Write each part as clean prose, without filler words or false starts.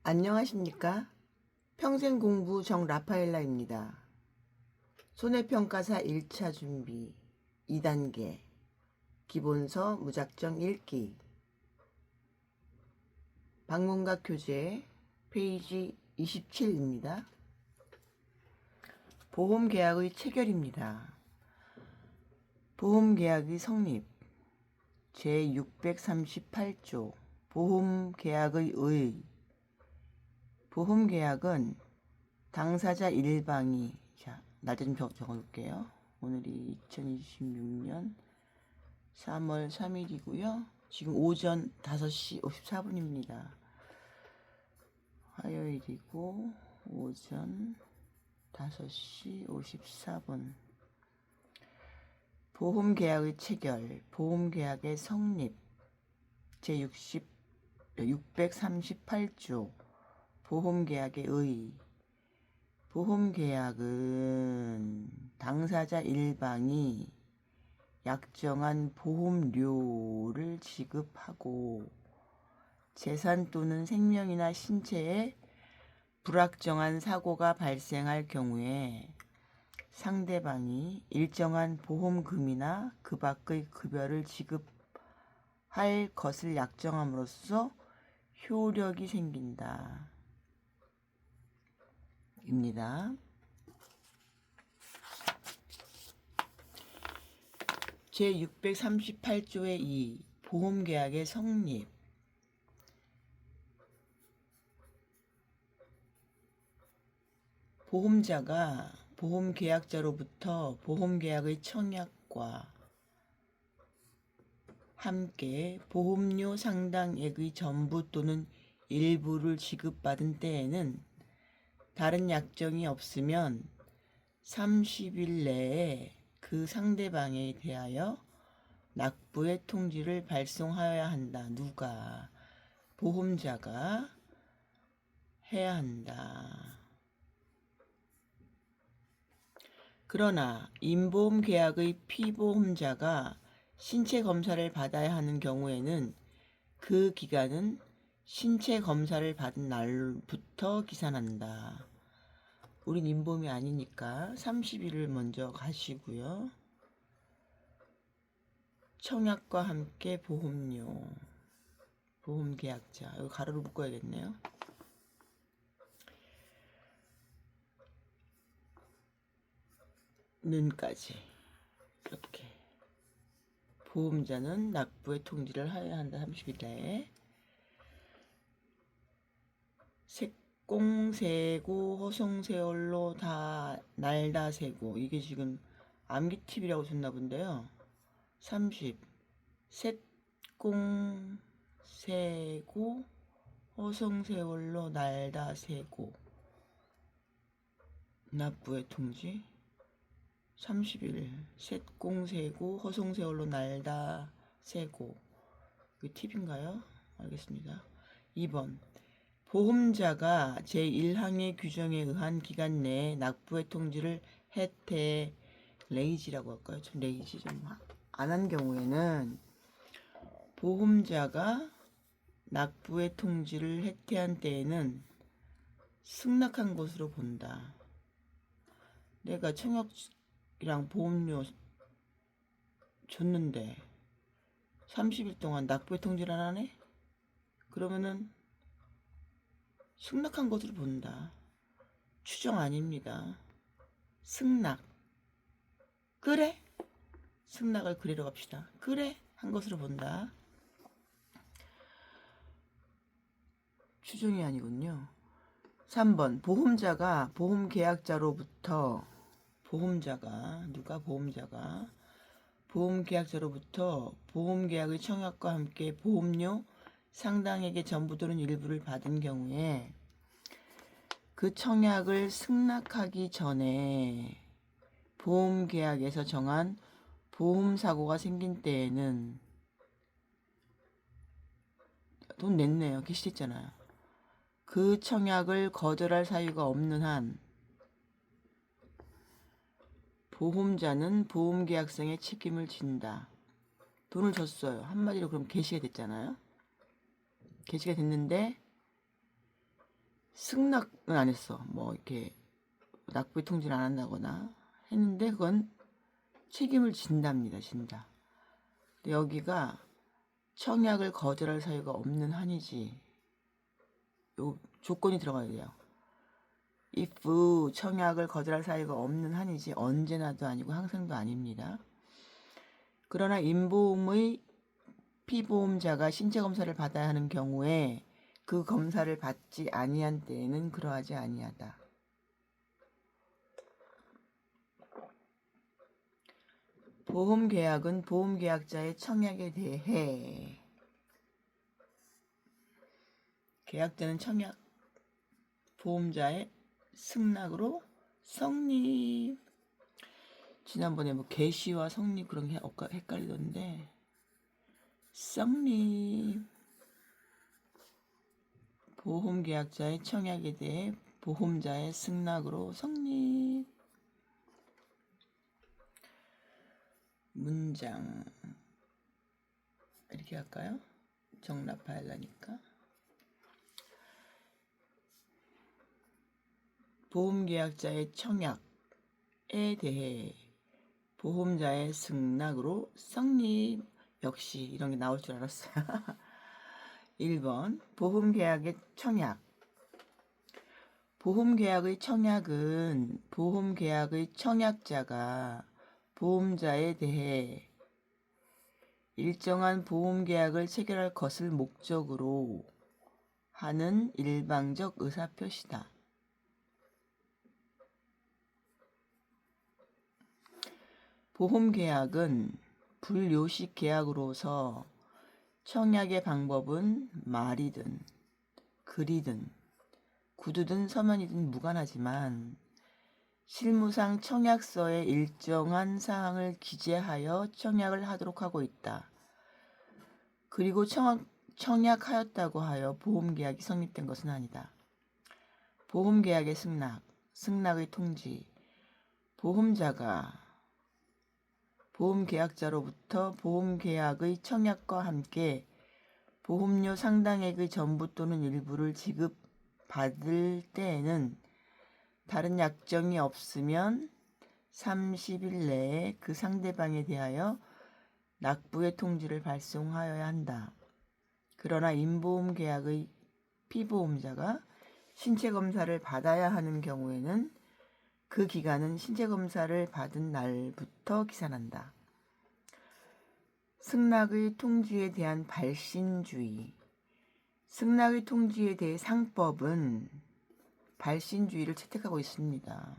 안녕하십니까? 평생공부 정라파엘라입니다. 손해평가사 1차 준비 2단계 기본서 무작정 읽기 방문각 교재 페이지 27입니다. 보험계약의 체결입니다. 보험계약의 성립 제638조 보험계약의 의 보험계약은 당사자 일방이 날짜 좀 적어놓을게요. 오늘이 2026년 3월 3일이고요. 지금 오전 5시 54분입니다. 화요일이고 오전 5시 54분 보험계약의 체결, 보험계약의 성립 제638조 보험계약의 의 보험계약은 당사자 일방이 약정한 보험료를 지급하고 재산 또는 생명이나 신체에 불확정한 사고가 발생할 경우에 상대방이 일정한 보험금이나 그 밖의 급여를 지급할 것을 약정함으로써 효력이 생긴다. 입니다. 제638조의 2 보험계약의 성립 보험자가 보험계약자로부터 보험계약의 청약과 함께 보험료 상당액의 전부 또는 일부를 지급받은 때에는 다른 약정이 없으면 30일 내에 그 상대방에 대하여 납부의 통지를 발송하여야 한다. 누가? 보험자가 해야 한다. 그러나 임보험 계약의 피보험자가 신체 검사를 받아야 하는 경우에는 그 기간은 신체 검사를 받은 날부터 기산한다. 우린 임보험이 아니니까 30일을 먼저 가시고요. 청약과 함께 보험료, 보험계약자, 여기 가로로 묶어야겠네요. 는까지 이렇게 보험자는 납부의 통지를 하여야 한다. 30일 내에 색공세고 허송세월로 다 날다 세고 이게 지금 암기팁이라고 줬나 본데요. 30 색공세고 허송세월로 날다 세고 납부의 통지 30일 색공세고 허송세월로 날다 세고 그 팁인가요? 알겠습니다. 2번 보험자가 제1항의 규정에 의한 기간 내에 납부의 통지를 해태 레이지라고 할까요? 좀 레이지 좀 안 한 경우에는 보험자가 납부의 통지를 해태한 때에는 승낙한 것으로 본다. 내가 청약이랑 보험료 줬는데 30일 동안 납부의 통지를 안 하네? 그러면은 승낙한 것으로 본다. 추정 아닙니다. 승낙. 그래? 승낙을 그래로 갑시다. 그래? 한 것으로 본다. 추정이 아니군요. 3번 보험자가 보험계약자로부터 보험계약자로부터 보험계약의 청약과 함께 보험료 상당액의 전부 또는 일부를 받은 경우에 그 청약을 승낙하기 전에 보험계약에서 정한 보험사고가 생긴 때에는 돈 냈네요. 게시했잖아요. 그 청약을 거절할 사유가 없는 한 보험자는 보험계약성의 책임을 진다. 돈을 줬어요. 한마디로 그럼 개시가 됐잖아요. 개시가 됐는데 승낙은 안 했어. 뭐 이렇게 납부의 통지를 안 한다거나 했는데 그건 책임을 진답니다. 진다. 근데 여기가 청약을 거절할 사유가 없는 한이지. 요 조건이 들어가야 돼요. if 청약을 거절할 사유가 없는 한이지 언제나도 아니고 항상도 아닙니다. 그러나 임보험의 피보험자가 신체 검사를 받아야 하는 경우에 그 검사를 받지 아니한 때에는 그러하지 아니하다. 보험계약은 보험계약자의 청약에 대해 계약자는 청약 보험자의 승낙으로 성립. 지난번에 뭐 개시와 성립 그런 게 헷갈리던데 성립. 보험계약자의 청약에 대해 보험자의 승낙으로 성립. 문장 이렇게 할까요? 정답하려니까. 보험계약자의 청약에 대해 보험자의 승낙으로 성립. 역시 이런 게 나올 줄 알았어요. 1번 보험계약의 청약. 보험계약의 청약은 보험계약의 청약자가 보험자에 대해 일정한 보험계약을 체결할 것을 목적으로 하는 일방적 의사표시다. 보험계약은 불요식 계약으로서 청약의 방법은 말이든 글이든 구두든 서면이든 무관하지만 실무상 청약서에 일정한 사항을 기재하여 청약을 하도록 하고 있다. 그리고 청약하였다고 하여 보험계약이 성립된 것은 아니다. 보험계약의 승낙의 통지. 보험자가 보험계약자로부터 보험계약의 청약과 함께 보험료 상당액의 전부 또는 일부를 지급받을 때에는 다른 약정이 없으면 30일 내에 그 상대방에 대하여 납부의 통지를 발송하여야 한다. 그러나 임보험계약의 피보험자가 신체검사를 받아야 하는 경우에는 그 기간은 신체검사를 받은 날부터 기산한다. 승낙의 통지에 대한 발신주의. 승낙의 통지에 대해 상법은 발신주의를 채택하고 있습니다.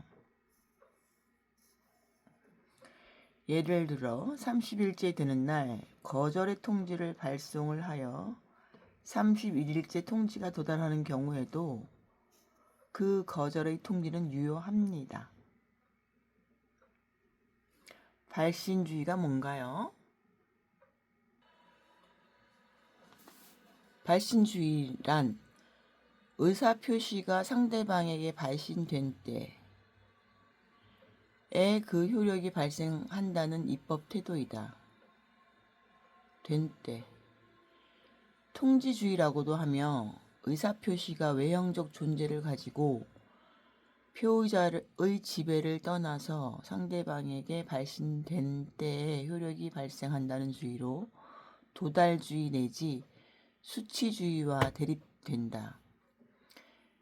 예를 들어 30일째 되는 날 거절의 통지를 발송을 하여 31일째 통지가 도달하는 경우에도 그 거절의 통지는 유효합니다. 발신주의가 뭔가요? 발신주의란 의사표시가 상대방에게 발신된 때에 그 효력이 발생한다는 입법 태도이다. 된 때. 통지주의라고도 하며 의사표시가 외형적 존재를 가지고 표의자의 지배를 떠나서 상대방에게 발신된 때에 효력이 발생한다는 주의로 도달주의 내지 수치주의와 대립된다.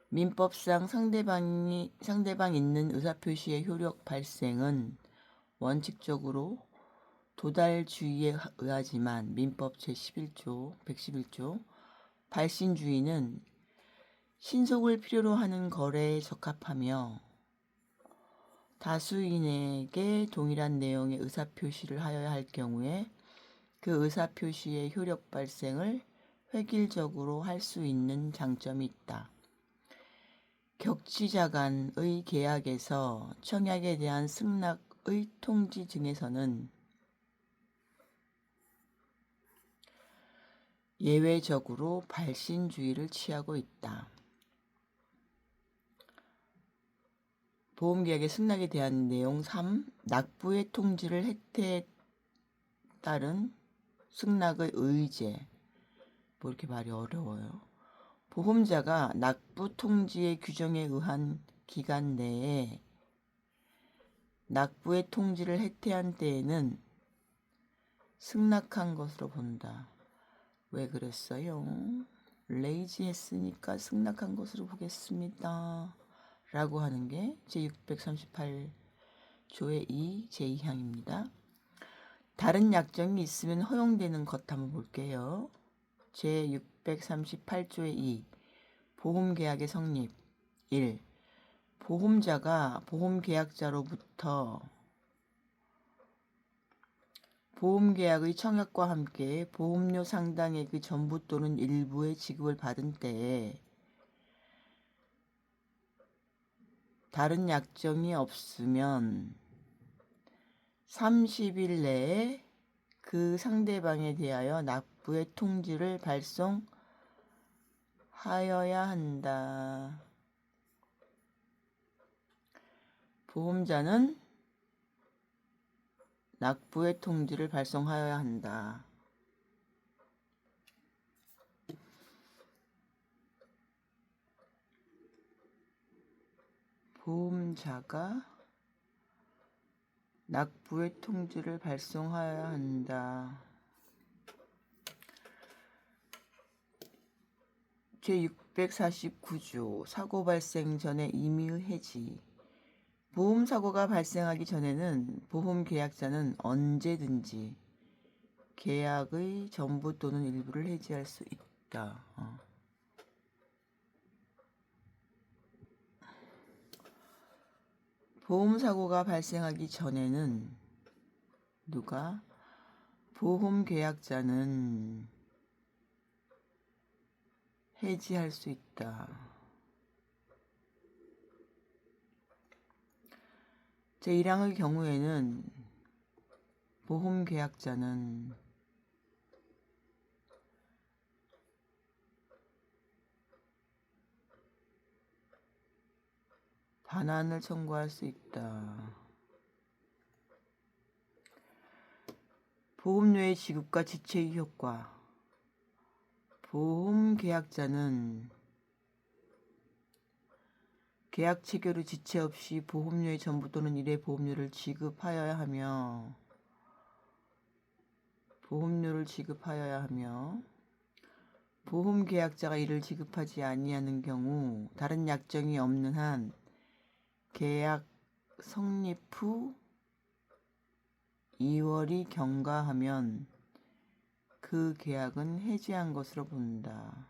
민법상 상대방 있는 의사표시의 효력 발생은 원칙적으로 도달주의에 의하지만 민법 제11조 111조 발신주의는 신속을 필요로 하는 거래에 적합하며 다수인에게 동일한 내용의 의사표시를 하여야 할 경우에 그 의사표시의 효력 발생을 획일적으로 할 수 있는 장점이 있다. 격취자 간의 계약에서 청약에 대한 승낙의 통지 등에서는 예외적으로 발신주의를 취하고 있다. 보험계약의 승낙에 대한 내용 3. 납부의 통지를 혜택에 따른 승낙의 의제. 뭐 이렇게 말이 어려워요. 보험자가 납부 통지의 규정에 의한 기간 내에 납부의 통지를 해태한 때에는 승낙한 것으로 본다. 왜 그랬어요? 레이지했으니까 승낙한 것으로 보겠습니다. 라고 하는 게 제638조의 2 제2항입니다. 다른 약정이 있으면 허용되는 것 한번 볼게요. 제638조의 2 보험계약의 성립 1. 보험자가 보험계약자로부터 보험계약의 청약과 함께 보험료 상당액의 전부 또는 일부의 지급을 받은 때에 다른 약정이 없으면 30일 내에 그 상대방에 대하여 납부의 통지를 발송하여야 한다. 보험자는 납부의 통지를 발송하여야 한다. 보험자가 납부의 통지를 발송하여야 한다. 제649조 사고 발생 전에 임의의 해지. 보험사고가 발생하기 전에는 보험계약자는 언제든지 계약의 전부 또는 일부를 해지할 수 있다. 보험사고가 발생하기 전에는 누가? 보험계약자는 해지할 수 있다. 제1항의 경우에는 보험계약자는 반환을 청구할 수 있다. 보험료의 지급과 지체의 효과. 보험계약자는 계약 체결 후 지체 없이 보험료의 전부 또는 일의 보험료를 지급하여야 하며 보험계약자가 이를 지급하지 아니하는 경우 다른 약정이 없는 한 계약 성립 후 2월이 경과하면 그 계약은 해지한 것으로 본다.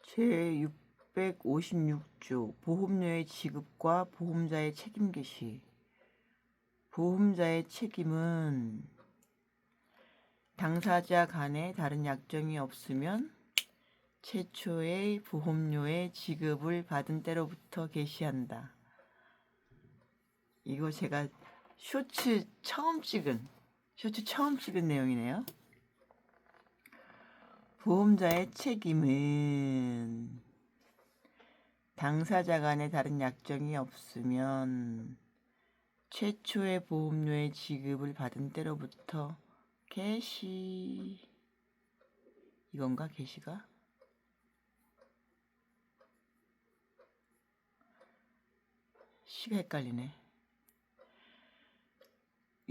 제656조 보험료의 지급과 보험자의 책임 개시. 보험자의 책임은 당사자 간에 다른 약정이 없으면 최초의 보험료의 지급을 받은 때로부터 개시한다. 이거 제가 쇼츠 처음 찍은 내용이네요. 보험자의 책임은 당사자 간에 다른 약정이 없으면 최초의 보험료의 지급을 받은 때로부터 개시. 이건가 개시가? 시가 헷갈리네.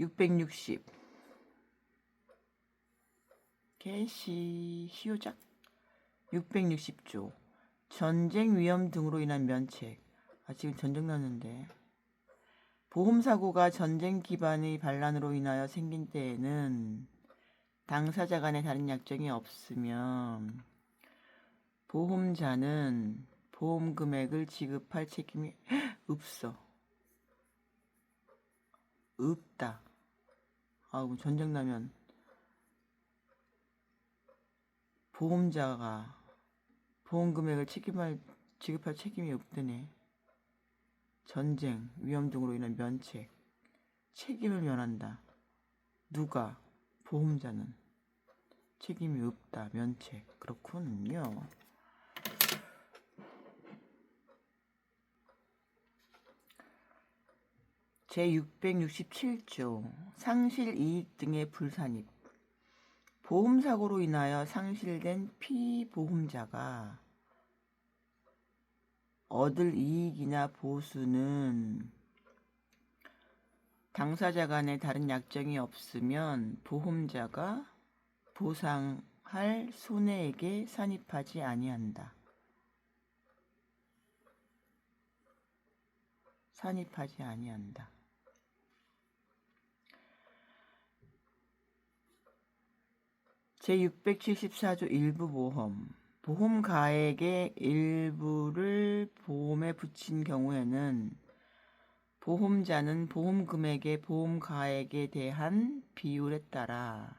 660 개시 시효작. 660조 전쟁 위험 등으로 인한 면책. 지금 전쟁 났는데. 보험사고가 전쟁 기반의 반란으로 인하여 생긴 때에는 당사자 간에 다른 약정이 없으면 보험자는 보험 금액을 지급할 책임이 없다. 전쟁 나면 보험자가 보험 금액을 지급할 책임이 없다네. 전쟁, 위험 등으로 인한 면책, 책임을 면한다. 누가? 보험자는 책임이 없다. 면책. 그렇군요. 제667조 상실이익 등의 불산입. 보험사고로 인하여 상실된 피보험자가 얻을 이익이나 보수는 당사자 간에 다른 약정이 없으면 보험자가 보상할 손해액에 산입하지 아니한다. 산입하지 아니한다. 제674조 일부 보험. 보험가액의 일부를 보험에 붙인 경우에는 보험자는 보험금액의 보험가액에 대한 비율에 따라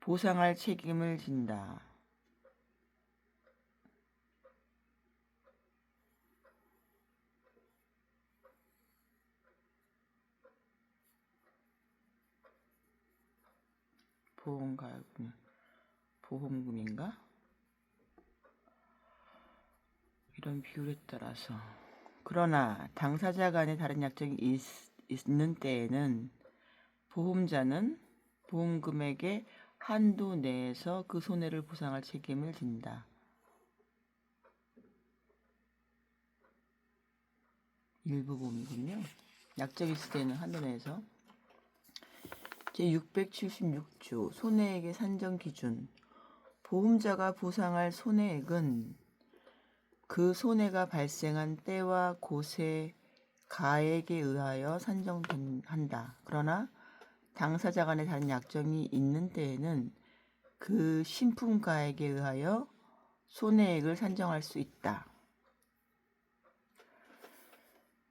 보상할 책임을 진다. 보험가액은 보험금인가? 이런 비율에 따라서. 그러나 당사자 간에 다른 약정이 있는 때에는 보험자는 보험금액의 한도 내에서 그 손해를 보상할 책임을 진다. 일부 보험이군요. 약정이 있을 때는 한도 내에서. 제676조 손해액의 산정 기준. 보험자가 보상할 손해액은 그 손해가 발생한 때와 곳의 가액에 의하여 산정한다. 그러나 당사자 간에 다른 약정이 있는 때에는 그 신품가액에 의하여 손해액을 산정할 수 있다.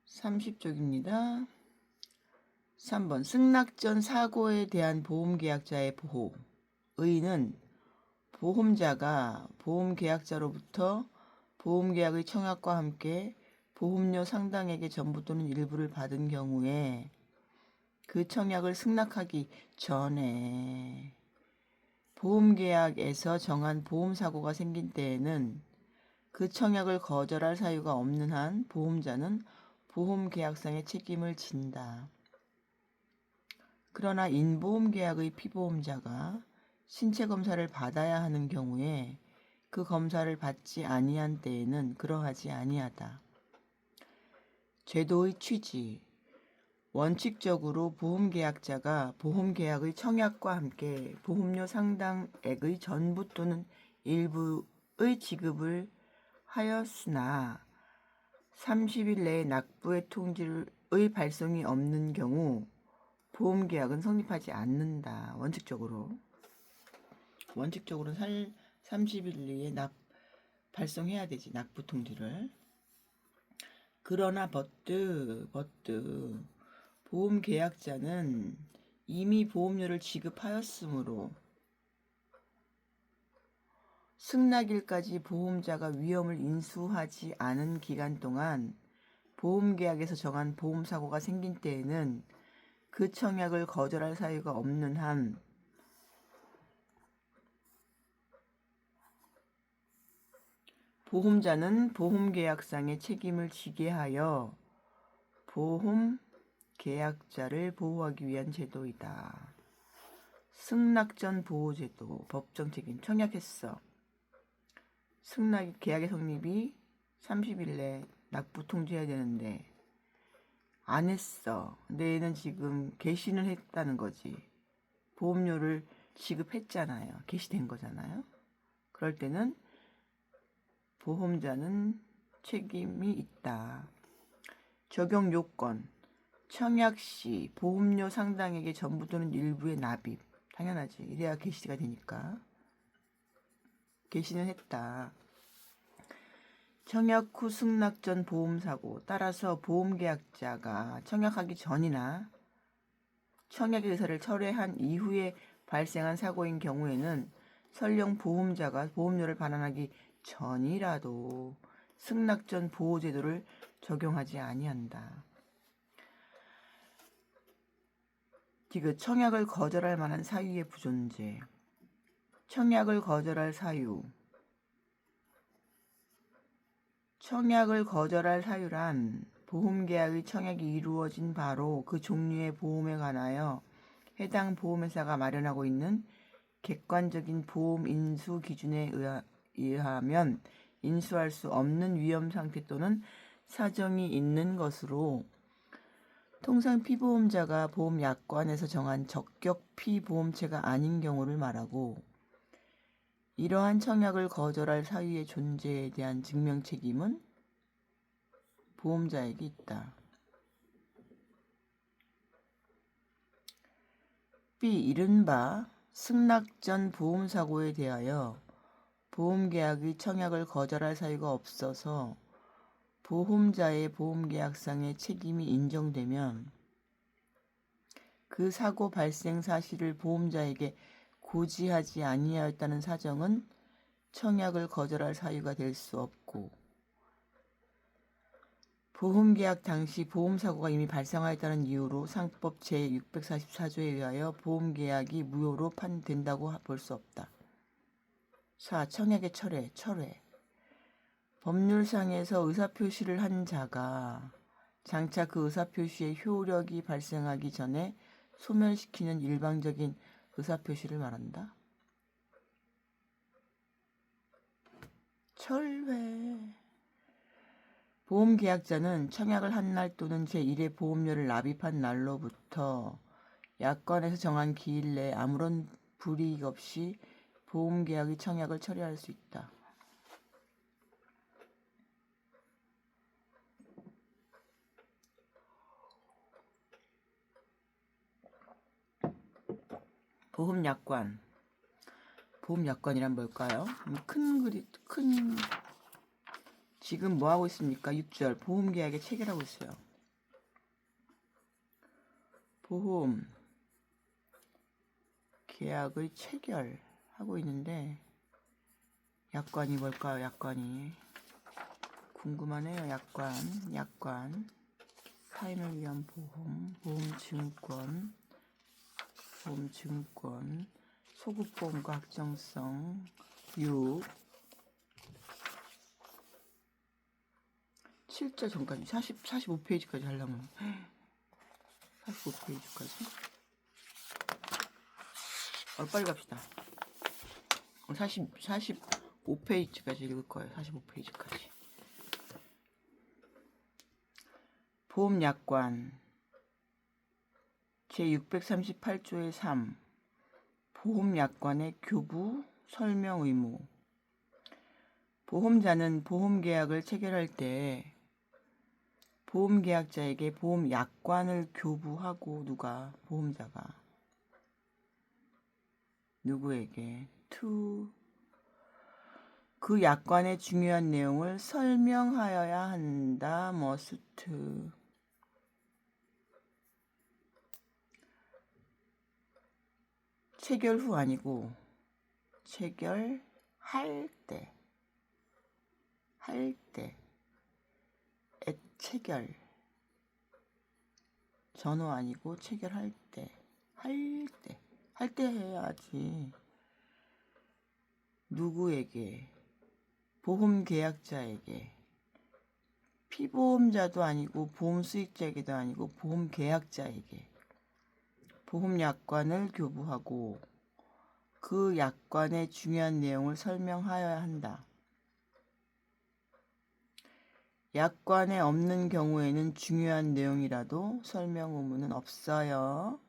30쪽입니다. 3번 승낙 전 사고에 대한 보험계약자의 보호. 의의는 보험자가 보험계약자로부터 보험계약의 청약과 함께 보험료 상당액의 전부 또는 일부를 받은 경우에 그 청약을 승낙하기 전에 보험계약에서 정한 보험사고가 생긴 때에는 그 청약을 거절할 사유가 없는 한 보험자는 보험계약상의 책임을 진다. 그러나 인보험계약의 피보험자가 신체검사를 받아야 하는 경우에 그 검사를 받지 아니한 때에는 그러하지 아니하다. 제도의 취지. 원칙적으로 보험계약자가 보험계약의 청약과 함께 보험료 상당액의 전부 또는 일부의 지급을 하였으나 30일 내에 납부의 통지의 발송이 없는 경우 보험계약은 성립하지 않는다. 원칙적으로는 30일 내에 발송해야 되지. 납부 통지를. 그러나 보험계약자는 이미 보험료를 지급하였으므로 승낙일까지 보험자가 위험을 인수하지 않은 기간 동안 보험계약에서 정한 보험사고가 생긴 때에는 그 청약을 거절할 사유가 없는 한 보험자는 보험계약상의 책임을 지게 하여 보험계약자를 보호하기 위한 제도이다. 승낙전 보호제도, 법정책임. 청약했어. 계약의 성립이 30일 내 납부 통지해야 되는데 안 했어. 근데 얘는 지금 개시는 했다는 거지. 보험료를 지급했잖아요. 개시된 거잖아요. 그럴 때는 보험자는 책임이 있다. 적용 요건. 청약 시 보험료 상당액의 전부 또는 일부의 납입. 당연하지. 이래야 개시가 되니까. 개시는 했다. 청약 후 승낙 전 보험사고. 따라서 보험계약자가 청약하기 전이나 청약의 의사를 철회한 이후에 발생한 사고인 경우에는 설령 보험자가 보험료를 반환하기 전이라도 승낙 전 보호제도를 적용하지 아니한다. 디귿 청약을 거절할 만한 사유의 부존재. 청약을 거절할 사유. 청약을 거절할 사유란 보험계약의 청약이 이루어진 바로 그 종류의 보험에 관하여 해당 보험회사가 마련하고 있는 객관적인 보험 인수 기준에 의하면 인수할 수 없는 위험 상태 또는 사정이 있는 것으로, 통상 피보험자가 보험약관에서 정한 적격 피보험체가 아닌 경우를 말하고, 이러한 청약을 거절할 사유의 존재에 대한 증명 책임은 보험자에게 있다. B. 이른바 승낙전 보험사고에 대하여 보험계약의 청약을 거절할 사유가 없어서 보험자의 보험계약상의 책임이 인정되면 그 사고 발생 사실을 보험자에게 고지하지 아니하였다는 사정은 청약을 거절할 사유가 될 수 없고, 보험계약 당시 보험사고가 이미 발생하였다는 이유로 상법 제644조에 의하여 보험계약이 무효로 판된다고 볼 수 없다. 4. 청약의 철회. 법률상에서 의사표시를 한 자가 장차 그 의사표시의 효력이 발생하기 전에 소멸시키는 일방적인 의사표시를 말한다. 철회. 보험계약자는 청약을 한 날 또는 제1회 보험료를 납입한 날로부터 약관에서 정한 기일 내에 아무런 불이익 없이 보험계약의 청약을 철회할 수 있다. 보험약관. 보험약관이란 뭘까요? 지금 뭐 하고 있습니까? 6절 보험계약의 체결하고 있어요. 보험계약의 체결하고 있는데, 약관이 뭘까요? 약관이 궁금하네요. 약관 타인을 위한 보험증권, 소급보험과 확정성, 6, 7절 전까지 45페이지까지 하려면 45페이지까지 빨리 갑시다. 45페이지까지 읽을 거예요. 45페이지까지. 보험약관 제638조의 3. 보험약관의 교부 설명 의무. 보험자는 보험계약을 체결할 때 보험계약자에게 보험약관을 교부하고, 보험자가 누구에게? 그 약관의 중요한 내용을 설명하여야 한다. 머스트. 체결 후 아니고 체결할 때. 체결. 전후 아니고 체결할 때. 할 때 해야지. 누구에게? 보험계약자에게. 피보험자도 아니고 보험수익자에게도 아니고 보험계약자에게 보험약관을 교부하고 그 약관의 중요한 내용을 설명하여야 한다. 약관에 없는 경우에는 중요한 내용이라도 설명 의무는 없어요.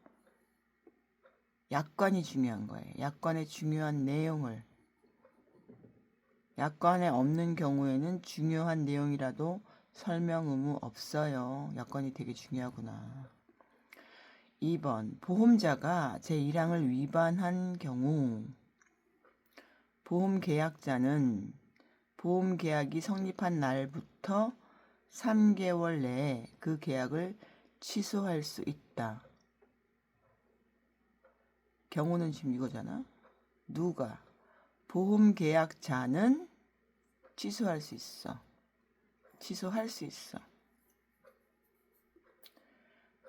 약관이 중요한 거예요. 약관의 중요한 내용을. 약관에 없는 경우에는 중요한 내용이라도 설명 의무 없어요. 약관이 되게 중요하구나. 2번. 보험자가 제1항을 위반한 경우 보험계약자는 보험계약이 성립한 날부터 3개월 내에 그 계약을 취소할 수 있다. 경우는 지금 이거잖아. 누가? 보험계약자는 취소할 수 있어.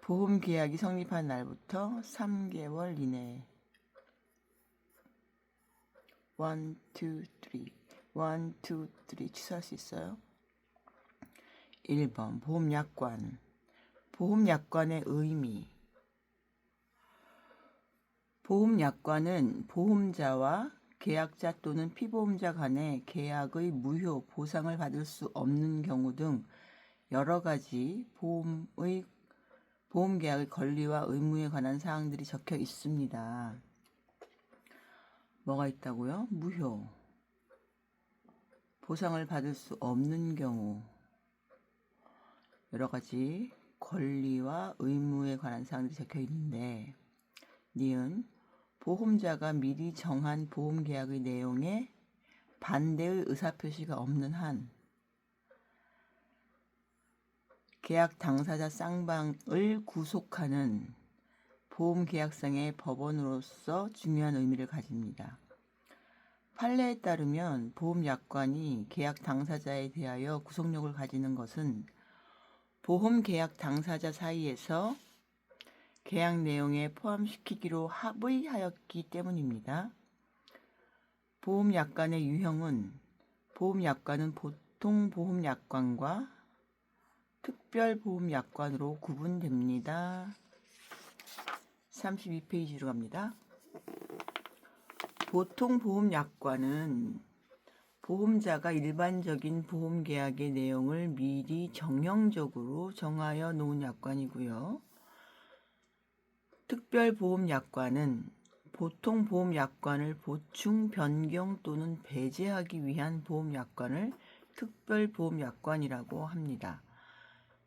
보험계약이 성립한 날부터 3개월 이내에. 1, 2, 3 취소할 수 있어요. 1번 보험약관. 보험약관의 의미. 보험약관은 보험자와 계약자 또는 피보험자 간의 계약의 무효, 보상을 받을 수 없는 경우 등 여러 가지 보험계약의 권리와 의무에 관한 사항들이 적혀 있습니다. 뭐가 있다고요? 무효, 보상을 받을 수 없는 경우, 여러 가지 권리와 의무에 관한 사항들이 적혀 있는데, 니은 보험자가 미리 정한 보험계약의 내용에 반대의 의사표시가 없는 한 계약 당사자 쌍방을 구속하는 보험계약상의 법원으로서 중요한 의미를 가집니다. 판례에 따르면 보험약관이 계약 당사자에 대하여 구속력을 가지는 것은 보험계약 당사자 사이에서 계약 내용에 포함시키기로 합의하였기 때문입니다. 보험약관의 유형은 보험약관은 보통 보험약관과 특별보험약관으로 구분됩니다. 32페이지로 갑니다. 보통 보험약관은 보험자가 일반적인 보험계약의 내용을 미리 정형적으로 정하여 놓은 약관이고요. 특별보험약관은 보통 보험약관을 보충, 변경 또는 배제하기 위한 보험약관을 특별보험약관이라고 합니다.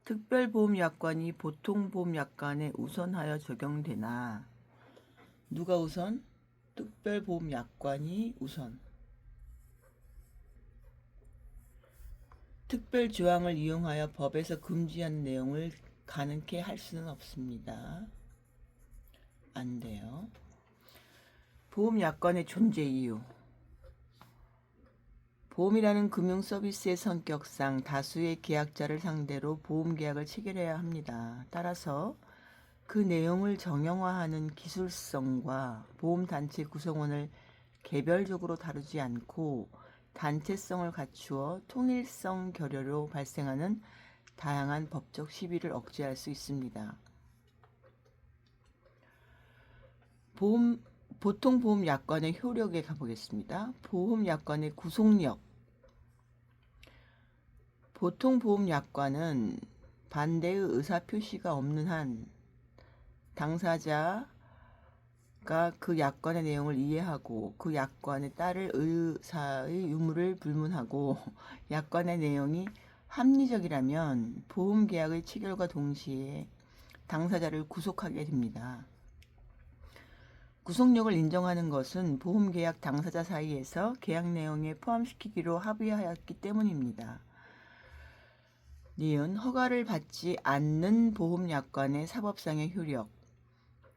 특별보험약관이 보통보험약관에 우선하여 적용되나 누가 우선? 특별보험약관이 우선. 특별조항을 이용하여 법에서 금지한 내용을 가능케 할 수는 없습니다. 안 돼요. 보험약관의 존재 이유. 보험이라는 금융서비스의 성격상 다수의 계약자를 상대로 보험계약을 체결해야 합니다. 따라서 그 내용을 정형화하는 기술성과 보험단체 구성원을 개별적으로 다루지 않고 단체성을 갖추어 통일성 결여로 발생하는 다양한 법적 시비를 억제할 수 있습니다. 보통 보험약관의 효력에 가보겠습니다. 보험약관의 구속력. 보통 보험약관은 반대의 의사표시가 없는 한 당사자가 그 약관의 내용을 이해하고 그 약관에 따를 의사의 유무를 불문하고 약관의 내용이 합리적이라면 보험계약의 체결과 동시에 당사자를 구속하게 됩니다. 구속력을 인정하는 것은 보험계약 당사자 사이에서 계약 내용에 포함시키기로 합의하였기 때문입니다. 니은 허가를 받지 않는 보험약관의 사법상의 효력.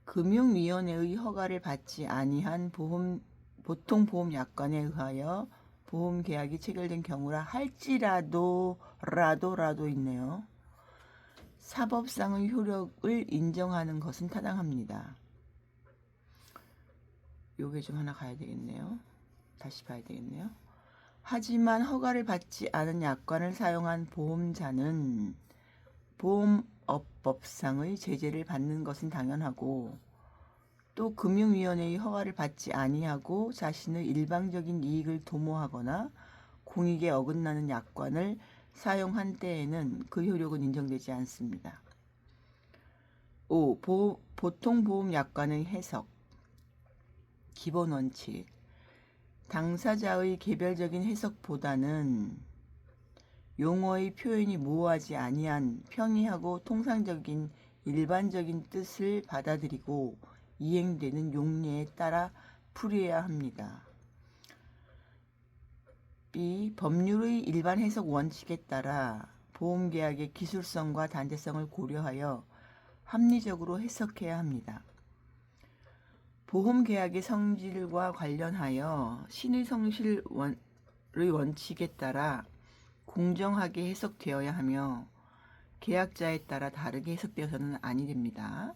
금융위원회의 허가를 받지 아니한 보통 보험약관에 의하여 보험계약이 체결된 경우라 할지라도 있네요. 사법상의 효력을 인정하는 것은 타당합니다. 요게 좀 하나 가야 되겠네요. 다시 봐야 되겠네요. 하지만 허가를 받지 않은 약관을 사용한 보험자는 보험업법상의 제재를 받는 것은 당연하고 또 금융위원회의 허가를 받지 아니하고 자신의 일방적인 이익을 도모하거나 공익에 어긋나는 약관을 사용한 때에는 그 효력은 인정되지 않습니다. 5. 보통 보험약관의 해석. 기본 원칙. 당사자의 개별적인 해석보다는 용어의 표현이 모호하지 아니한 평이하고 통상적인 일반적인 뜻을 받아들이고 이행되는 용례에 따라 풀이해야 합니다. B. 법률의 일반 해석 원칙에 따라 보험계약의 기술성과 단체성을 고려하여 합리적으로 해석해야 합니다. 보험계약의 성질과 관련하여 신의 성실의 원칙에 따라 공정하게 해석되어야 하며 계약자에 따라 다르게 해석되어서는 아니 됩니다.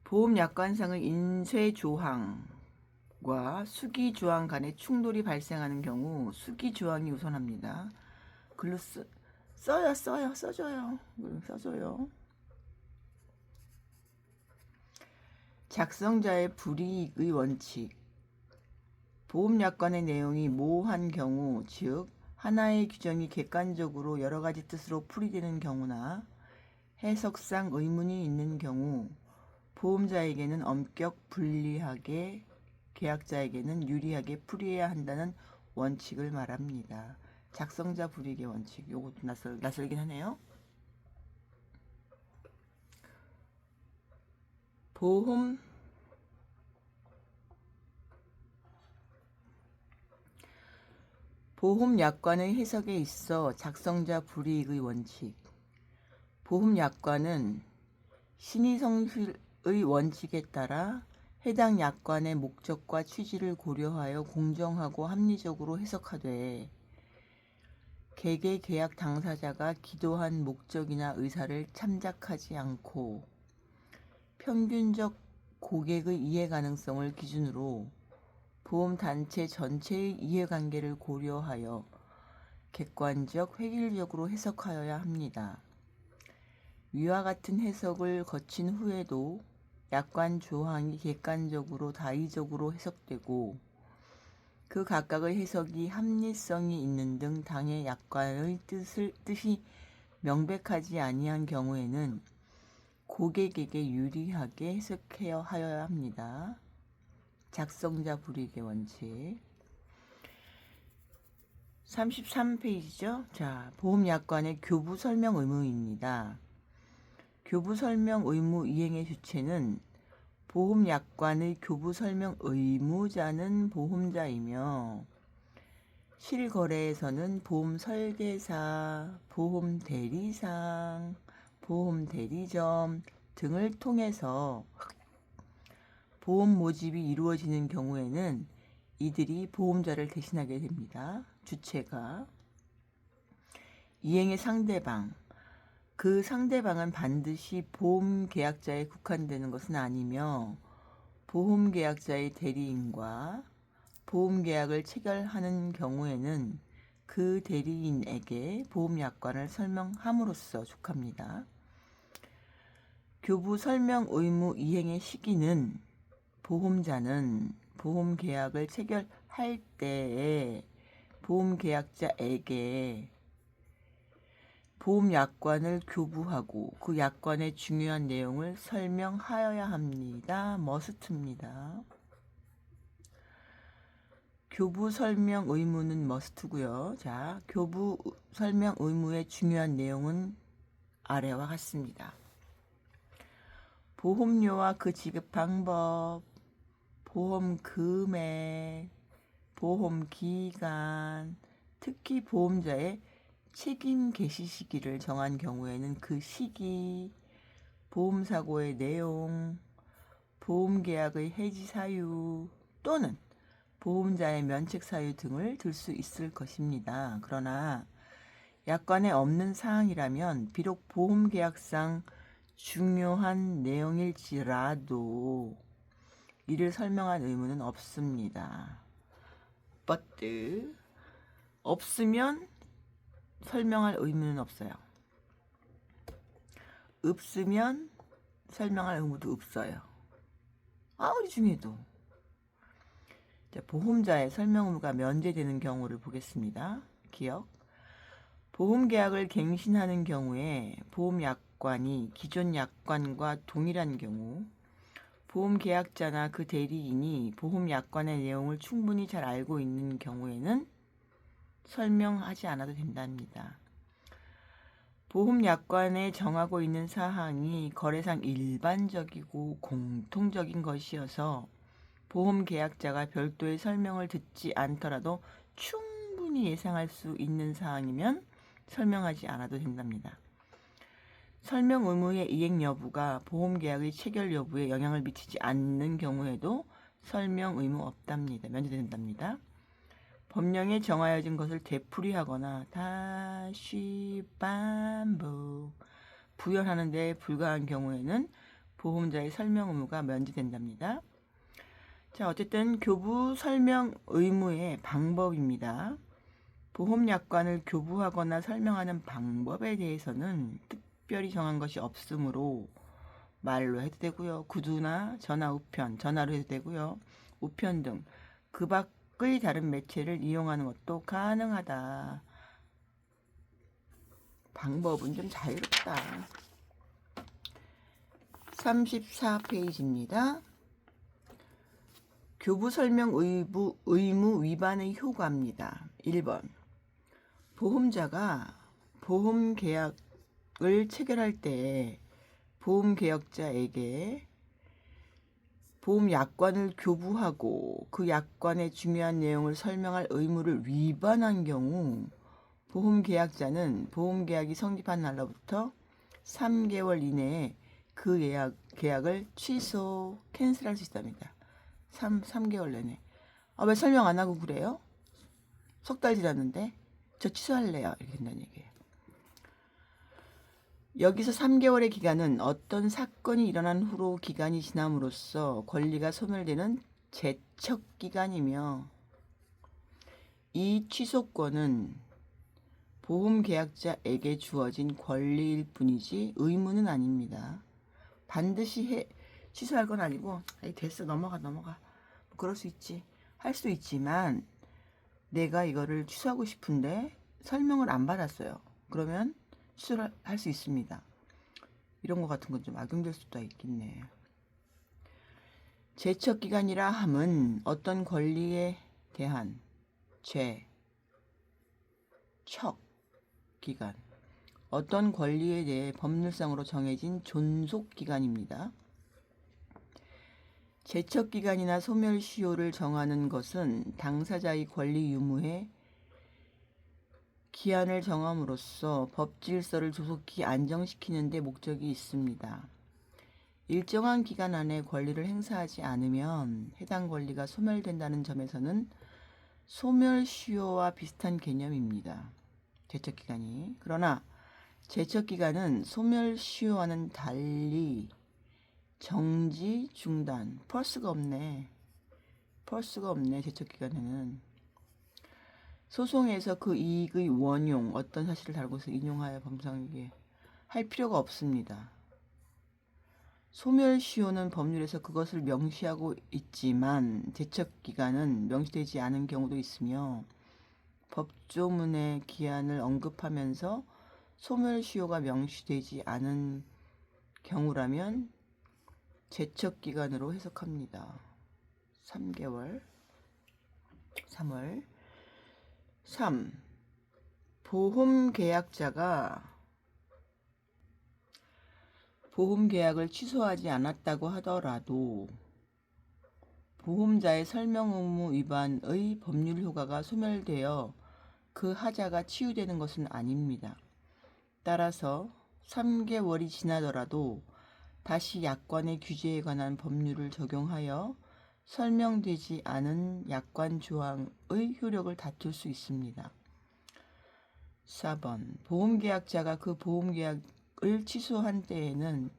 보험약관상의 인쇄조항과 수기조항 간의 충돌이 발생하는 경우 수기조항이 우선합니다. 글로 써줘요. 써줘요. 작성자의 불이익의 원칙. 보험약관의 내용이 모호한 경우, 즉 하나의 규정이 객관적으로 여러 가지 뜻으로 풀이되는 경우나 해석상 의문이 있는 경우, 보험자에게는 엄격 불리하게, 계약자에게는 유리하게 풀이해야 한다는 원칙을 말합니다. 작성자 불이익의 원칙. 요것도 낯설긴 하네요. 보험약관의 해석에 있어 작성자 불이익의 원칙. 보험약관은 신의성실의 원칙에 따라 해당 약관의 목적과 취지를 고려하여 공정하고 합리적으로 해석하되 개개 계약 당사자가 기도한 목적이나 의사를 참작하지 않고 평균적 고객의 이해 가능성을 기준으로 보험단체 전체의 이해관계를 고려하여 객관적, 획일적으로 해석하여야 합니다. 위와 같은 해석을 거친 후에도 약관 조항이 객관적으로 다의적으로 해석되고 그 각각의 해석이 합리성이 있는 등 당해 약관의 뜻이 명백하지 아니한 경우에는 고객에게 유리하게 해석하여야 합니다. 작성자 불이익의 원칙. 33페이지죠. 자, 보험약관의 교부 설명 의무입니다. 교부 설명 의무 이행의 주체는 보험약관의 교부 설명 의무자는 보험자이며 실거래에서는 보험 설계사, 보험 대리상, 보험 대리점 등을 통해서 보험 모집이 이루어지는 경우에는 이들이 보험자를 대신하게 됩니다. 주체가. 이행의 상대방. 그 상대방은 반드시 보험계약자에 국한되는 것은 아니며 보험계약자의 대리인과 보험계약을 체결하는 경우에는 그 대리인에게 보험약관을 설명함으로써 족합니다. 교부 설명 의무 이행의 시기는 보험자는 보험계약을 체결할 때에 보험계약자에게 보험약관을 교부하고 그 약관의 중요한 내용을 설명하여야 합니다. 머스트입니다. 교부 설명 의무는 머스트고요. 자, 교부 설명 의무의 중요한 내용은 아래와 같습니다. 보험료와 그 지급 방법, 보험 금액, 보험 기간, 특히 보험자의 책임 개시 시기를 정한 경우에는 그 시기, 보험사고의 내용, 보험계약의 해지 사유 또는 보험자의 면책 사유 등을 들 수 있을 것입니다. 그러나 약관에 없는 사항이라면 비록 보험계약상 중요한 내용일지라도 이를 설명할 의무는 없습니다. but 없으면 설명할 의무는 없어요. 없으면 설명할 의무도 없어요. 아무리 중요해도. 자, 보험자의 설명 의무가 면제되는 경우를 보겠습니다. 기억. 보험계약을 갱신하는 경우에 보험약관이 기존 약관과 동일한 경우 보험계약자나 그 대리인이 보험약관의 내용을 충분히 잘 알고 있는 경우에는 설명하지 않아도 된답니다. 보험약관에 정하고 있는 사항이 거래상 일반적이고 공통적인 것이어서 보험계약자가 별도의 설명을 듣지 않더라도 충분히 예상할 수 있는 사항이면 설명하지 않아도 된답니다. 설명 의무의 이행 여부가 보험계약의 체결 여부에 영향을 미치지 않는 경우에도 설명 의무 없답니다. 면제된답니다. 법령에 정하여진 것을 되풀이하거나 다시 반복 부연하는 데 불과한 경우에는 보험자의 설명 의무가 면제된답니다. 자, 어쨌든 교부 설명 의무의 방법입니다. 보험약관을 교부하거나 설명하는 방법에 대해서는 특별히 정한 것이 없으므로 말로 해도 되고요. 구두나 전화 우편, 전화로 해도 되고요. 우편 등 그 밖의 다른 매체를 이용하는 것도 가능하다. 방법은 좀 자유롭다. 34페이지입니다. 교부 설명 의무 위반의 효과입니다. 1번. 보험자가 보험 계약을 체결할 때 보험계약자에게 보험 약관을 교부하고 그 약관의 중요한 내용을 설명할 의무를 위반한 경우 보험계약자는 보험계약이 성립한 날로부터 3개월 이내에 그 계약을 취소, 캔슬할 수 있답니다. 3개월 내내. 왜 설명 안 하고 그래요? 석 달 지났는데 저 취소할래요. 이렇게 된다는 얘기예요. 여기서 3개월의 기간은 어떤 사건이 일어난 후로 기간이 지남으로써 권리가 소멸되는 제척기간이며 이 취소권은 보험계약자에게 주어진 권리일 뿐이지 의무는 아닙니다. 반드시 취소할 건 아니고 됐어 넘어가 그럴 수 있지. 할 수 있지만 내가 이거를 취소하고 싶은데 설명을 안 받았어요. 그러면 취소를 할 수 있습니다. 이런 거 같은 건 좀 악용될 수도 있겠네. 제척기간이라 함은 어떤 권리에 대한 제척기간, 어떤 권리에 대해 법률상으로 정해진 존속기간입니다. 제척기간이나 소멸시효를 정하는 것은 당사자의 권리 유무에 기한을 정함으로써 법질서를 조속히 안정시키는 데 목적이 있습니다. 일정한 기간 안에 권리를 행사하지 않으면 해당 권리가 소멸된다는 점에서는 소멸시효와 비슷한 개념입니다. 제척기간이. 그러나 제척기간은 소멸시효와는 달리 정지, 중단, 펄스가 없네. 제척기간에는. 소송에서 그 이익의 원용, 어떤 사실을 다루고서 인용하여 법상에게 할 필요가 없습니다. 소멸시효는 법률에서 그것을 명시하고 있지만 제척기간은 명시되지 않은 경우도 있으며 법조문의 기한을 언급하면서 소멸시효가 명시되지 않은 경우라면 제척기간으로 해석합니다. 3개월 3월 3. 보험계약자가 보험계약을 취소하지 않았다고 하더라도 보험자의 설명 의무 위반의 법률 효과가 소멸되어 그 하자가 치유되는 것은 아닙니다. 따라서 3개월이 지나더라도 다시 약관의 규제에 관한 법률을 적용하여 설명되지 않은 약관 조항의 효력을 다툴 수 있습니다. 4번. 보험계약자가 그 보험계약을 취소한 때에는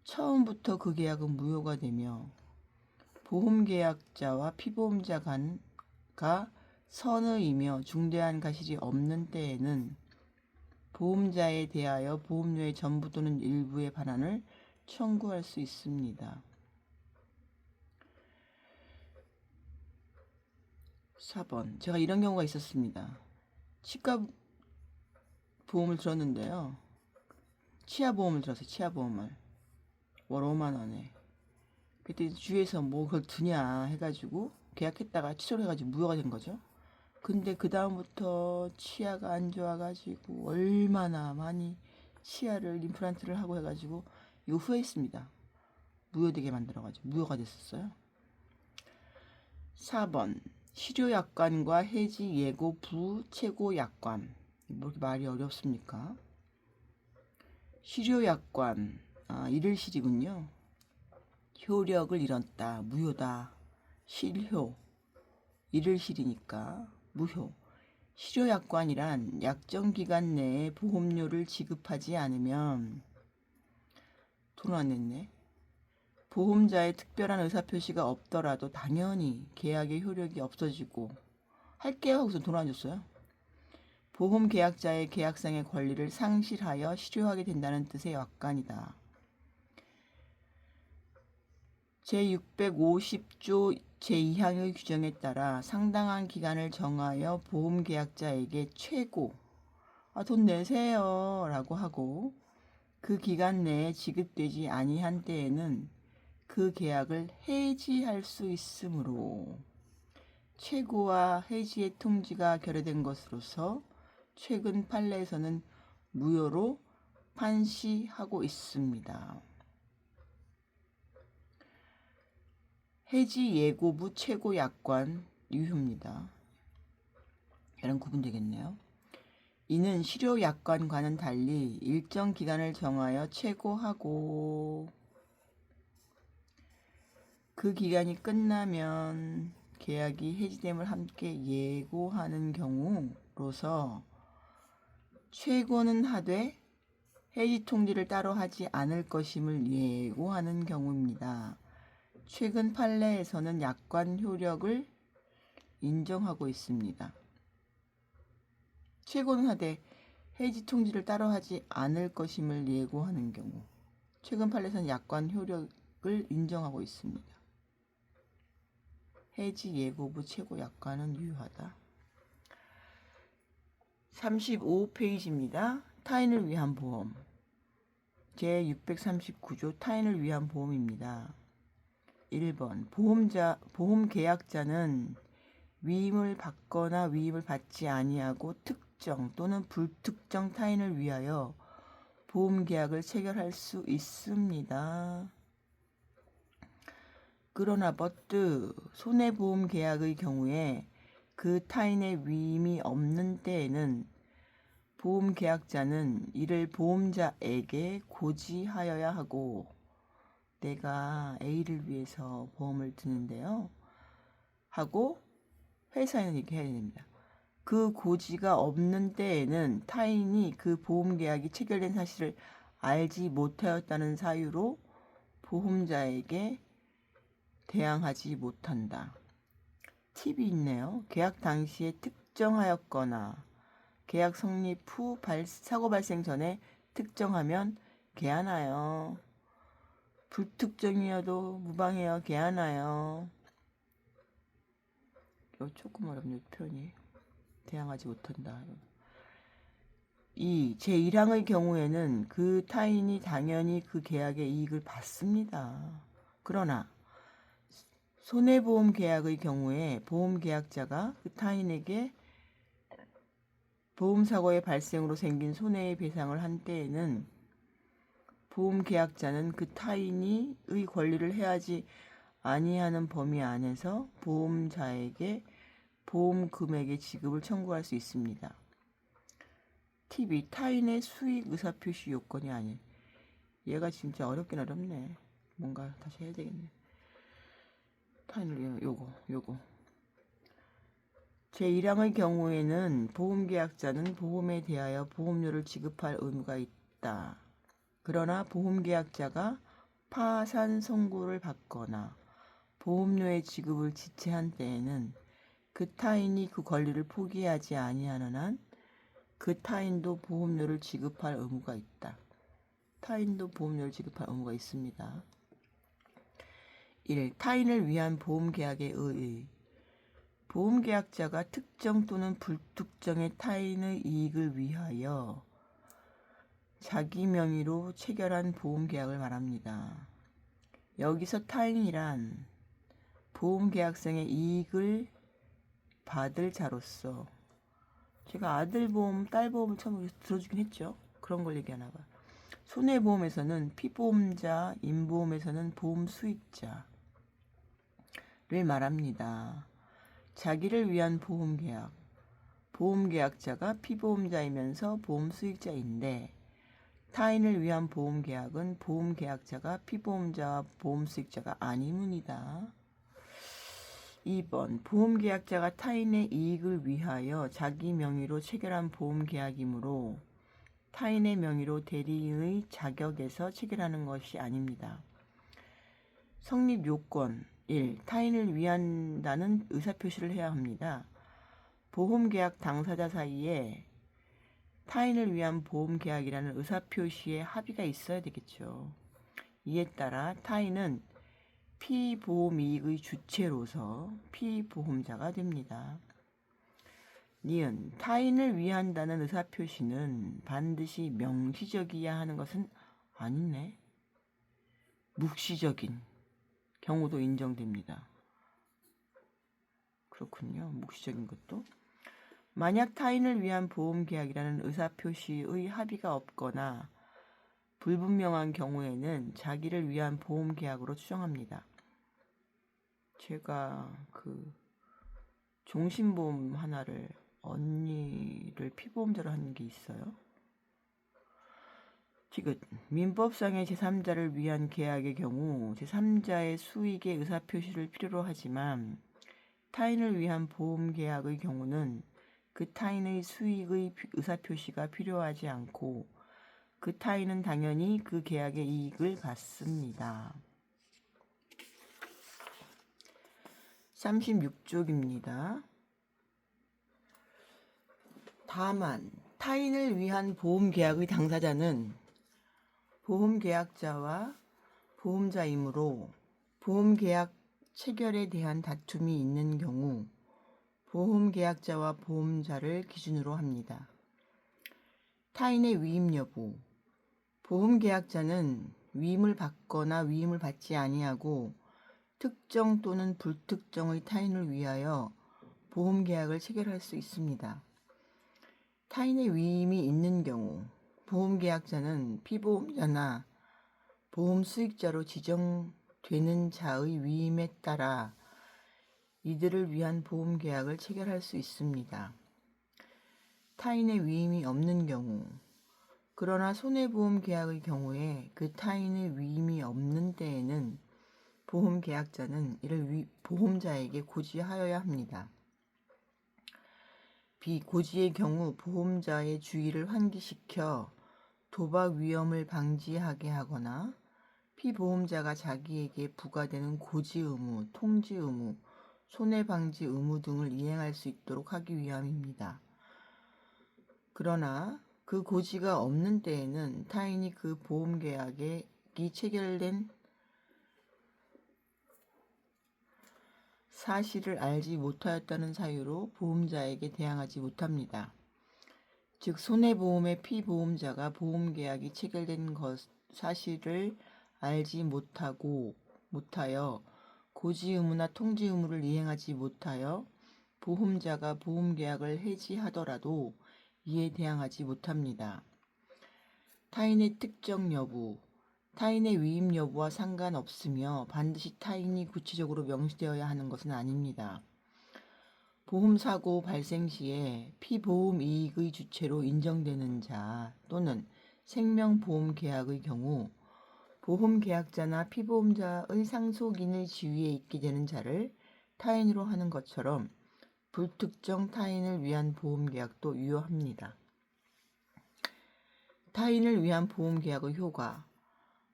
처음부터 그 계약은 무효가 되며 보험계약자와 피보험자 간가 선의이며 중대한 과실이 없는 때에는 보험자에 대하여 보험료의 전부 또는 일부의 반환을 청구할 수 있습니다. 4번. 제가 이런 경우가 있었습니다. 치과 보험을 들었는데요. 치아보험을 들었어요. 치아보험을. 월 5만 원에. 그때 주위에서 뭐 그걸 드냐 해가지고 계약했다가 취소를 해가지고 무효가 된 거죠. 근데 그 다음부터 치아가 안 좋아가지고 얼마나 많이 치아를 임플란트를 하고 해가지고 이거 후회했습니다. 무효되게 만들어가지고 무효가 됐었어요. 4번. 실효약관과 해지 예고 부채고 약관. 뭐 이렇게 말이 어렵습니까? 실효약관. 일일실이군요. 효력을 잃었다. 무효다. 실효. 일일실이니까 무효. 실효약관이란 약정기간 내에 보험료를 지급하지 않으면 돈 안 냈네. 보험자의 특별한 의사표시가 없더라도 당연히 계약의 효력이 없어지고 할게요 하고서 돈 안 줬어요. 보험계약자의 계약상의 권리를 상실하여 실효하게 된다는 뜻의 약관이다. 제650조 제2항의 규정에 따라 상당한 기간을 정하여 보험계약자에게 최고 돈 내세요 라고 하고 그 기간 내에 지급되지 아니한 때에는 그 계약을 해지할 수 있으므로 최고와 해지의 통지가 결여된 것으로서 최근 판례에서는 무효로 판시하고 있습니다. 해지 예고부 최고 약관 유효입니다. 이런 구분되겠네요. 이는 실효 약관과는 달리 일정 기간을 정하여 최고하고 그 기간이 끝나면 계약이 해지됨을 함께 예고하는 경우로서 최고는 하되 해지 통지를 따로 하지 않을 것임을 예고하는 경우입니다. 최근 판례에서는 약관 효력을 인정하고 있습니다. 최고는 하되 해지 통지를 따로 하지 않을 것임을 예고하는 경우 최근 판례에서는 약관 효력을 인정하고 있습니다. 해지 예고부 최고 약관은 유효하다. 35페이지입니다. 타인을 위한 보험 제639조 타인을 위한 보험입니다. 1번 보험계약자는 위임을 받거나 위임을 받지 아니하고 특정 또는 불특정 타인을 위하여 보험계약을 체결할 수 있습니다. 그러나 손해보험계약의 경우에 그 타인의 위임이 없는 때에는 보험계약자는 이를 보험자에게 고지하여야 하고 내가 A를 위해서 보험을 드는데요 하고 회사에는 이렇게 해야 됩니다. 그 고지가 없는 때에는 타인이 그 보험계약이 체결된 사실을 알지 못하였다는 사유로 보험자에게 대항하지 못한다. 팁이 있네요. 계약 당시에 특정하였거나 계약 성립 후 사고 발생 전에 특정하면 개하나요. 불특정이어도 무방해요. 개하나요. 조금 어렵네요. 표현이. 대항하지 못한다. 2. 제1항의 경우에는 그 타인이 당연히 그 계약의 이익을 받습니다. 그러나 손해보험 계약의 경우에 보험계약자가 그 타인에게 보험사고의 발생으로 생긴 손해의 배상을 한 때에는 보험계약자는 그 타인이 의 권리를 해하지 아니하는 범위 안에서 보험자에게 보험 금액의 지급을 청구할 수 있습니다. 팁이 타인의 수익 의사표시 요건이 아닌 얘가 진짜 어렵긴 어렵네. 뭔가 다시 해야 되겠네. 타인을 위해 요거 제1항의 경우에는 보험계약자는 보험에 대하여 보험료를 지급할 의무가 있다. 그러나 보험계약자가 파산 선고를 받거나 보험료의 지급을 지체한 때에는 그 타인이 그 권리를 포기하지 아니하는 한 그 타인도 보험료를 지급할 의무가 있다. 타인도 보험료를 지급할 의무가 있습니다. 1. 타인을 위한 보험계약의 의의 보험계약자가 특정 또는 불특정의 타인의 이익을 위하여 자기 명의로 체결한 보험계약을 말합니다. 여기서 타인이란 보험계약상의 이익을 받을 자로서 제가 아들보험, 딸보험을 처음 들어주긴 했죠. 그런 걸 얘기하나 봐. 손해보험에서는 피보험자, 임보험에서는 보험수익자를 말합니다. 자기를 위한 보험계약, 보험계약자가 피보험자이면서 보험수익자인데 타인을 위한 보험계약은 보험계약자가 피보험자와 보험수익자가 아니문이다. 2번 보험계약자가 타인의 이익을 위하여 자기 명의로 체결한 보험계약이므로 타인의 명의로 대리인의 자격에서 체결하는 것이 아닙니다. 성립 요건 1. 타인을 위한다는 의사표시를 해야 합니다. 보험계약 당사자 사이에 타인을 위한 보험계약이라는 의사표시에 합의가 있어야 되겠죠. 이에 따라 타인은 피보험이익의 주체로서 피보험자가 됩니다. 니은 타인을 위한다는 의사표시는 반드시 명시적이어야 하는 것은 아니네. 묵시적인 경우도 인정됩니다. 그렇군요. 묵시적인 것도. 만약 타인을 위한 보험계약이라는 의사표시의 합의가 없거나 불분명한 경우에는 자기를 위한 보험계약으로 추정합니다. 제가 그 종신보험 하나를 언니를 피보험자로 하는 게 있어요. 디귿 민법상의 제3자를 위한 계약의 경우 제3자의 수익의 의사표시를 필요로 하지만 타인을 위한 보험계약의 경우는 그 타인의 수익의 의사표시가 필요하지 않고 그 타인은 당연히 그 계약의 이익을 받습니다. 36쪽입니다. 다만 타인을 위한 보험계약의 당사자는 보험계약자와 보험자이므로 보험계약 체결에 대한 다툼이 있는 경우 보험계약자와 보험자를 기준으로 합니다. 타인의 위임 여부. 보험계약자는 위임을 받거나 위임을 받지 아니하고 특정 또는 불특정의 타인을 위하여 보험계약을 체결할 수 있습니다. 타인의 위임이 있는 경우 보험계약자는 피보험자나 보험수익자로 지정되는 자의 위임에 따라 이들을 위한 보험계약을 체결할 수 있습니다. 타인의 위임이 없는 경우, 그러나 손해보험계약의 경우에 그 타인의 위임이 없는 때에는 보험계약자는 이를 보험자에게 고지하여야 합니다. 비고지의 경우 보험자의 주의를 환기시켜 도박 위험을 방지하게 하거나 피보험자가 자기에게 부과되는 고지 의무, 통지 의무, 손해방지 의무 등을 이행할 수 있도록 하기 위함입니다. 그러나 그 고지가 없는 때에는 타인이 그 보험계약이 체결된 사실을 알지 못하였다는 사유로 보험자에게 대항하지 못합니다. 즉 손해보험의 피보험자가 보험계약이 체결된 사실을 알지 못하여 고지 의무나 통지 의무를 이행하지 못하여 보험자가 보험계약을 해지하더라도 이에 대항하지 못합니다. 타인의 특정 여부, 타인의 위임 여부와 상관없으며 반드시 타인이 구체적으로 명시되어야 하는 것은 아닙니다. 보험사고 발생 시에 피보험 이익의 주체로 인정되는 자 또는 생명보험계약의 경우 보험계약자나 피보험자의 상속인의 지위에 있게 되는 자를 타인으로 하는 것처럼 불특정 타인을 위한 보험계약도 유효합니다. 타인을 위한 보험계약의 효과,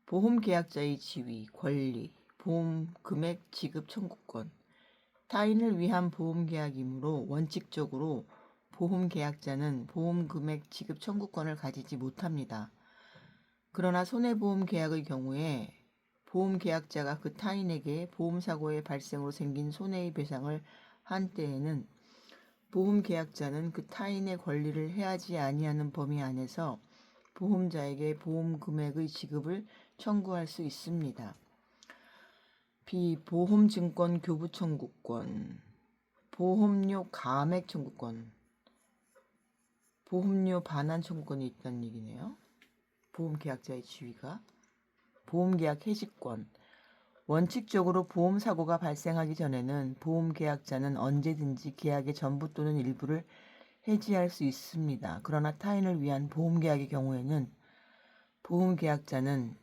보험계약자의 지위, 권리, 보험금액 지급 청구권. 타인을 위한 보험계약이므로 원칙적으로 보험계약자는 보험금액 지급 청구권을 가지지 못합니다. 그러나 손해보험계약의 경우에 보험계약자가 그 타인에게 보험사고의 발생으로 생긴 손해의 배상을 한 때에는 보험계약자는 그 타인의 권리를 해하지 아니하는 범위 안에서 보험자에게 보험금액의 지급을 청구할 수 있습니다. 비보험증권 교부 청구권, 보험료 감액 청구권, 보험료 반환 청구권이 있다는 얘기네요. 보험계약자의 지위가. 보험계약 해지권. 원칙적으로 보험사고가 발생하기 전에는 보험계약자는 언제든지 계약의 전부 또는 일부를 해지할 수 있습니다. 그러나 타인을 위한 보험계약의 경우에는 보험계약자는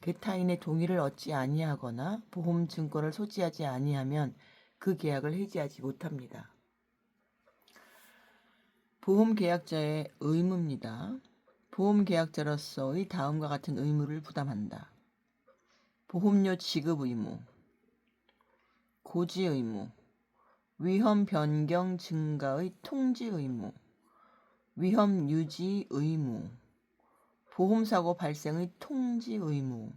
그 타인의 동의를 얻지 아니하거나 보험증권을 소지하지 아니하면 그 계약을 해지하지 못합니다. 보험계약자의 의무입니다. 보험계약자로서의 다음과 같은 의무를 부담한다. 보험료 지급 의무, 고지 의무, 위험 변경 증가의 통지 의무, 위험 유지 의무, 보험사고 발생의 통지 의무,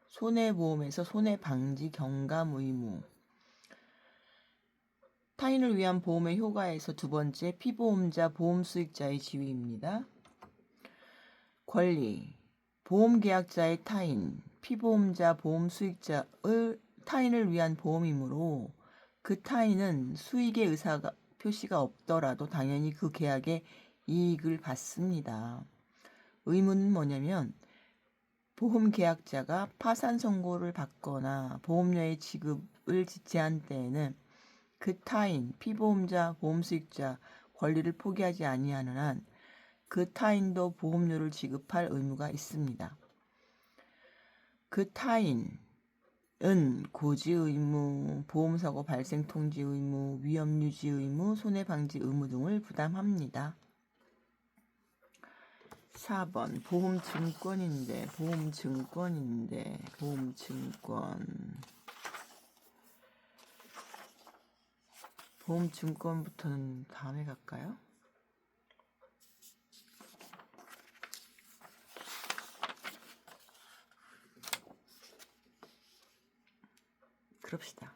손해보험에서 손해방지 경감 의무, 타인을 위한 보험의 효과에서 두 번째, 피보험자 보험수익자의 지위입니다. 권리, 보험계약자의 타인, 피보험자 보험수익자의 타인을 위한 보험이므로 그 타인은 수익의 의사가 표시가 없더라도 당연히 그 계약의 이익을 받습니다. 의무는 뭐냐면 보험계약자가 파산 선고를 받거나 보험료의 지급을 지체한 때에는 그 타인, 피보험자, 보험수익자 권리를 포기하지 아니하는 한 그 타인도 보험료를 지급할 의무가 있습니다. 그 타인은 고지 의무, 보험사고 발생 통지 의무, 위험 유지 의무, 손해방지 의무 등을 부담합니다. 4번 보험증권인데 보험증권부터는 다음에 갈까요? 그럽시다.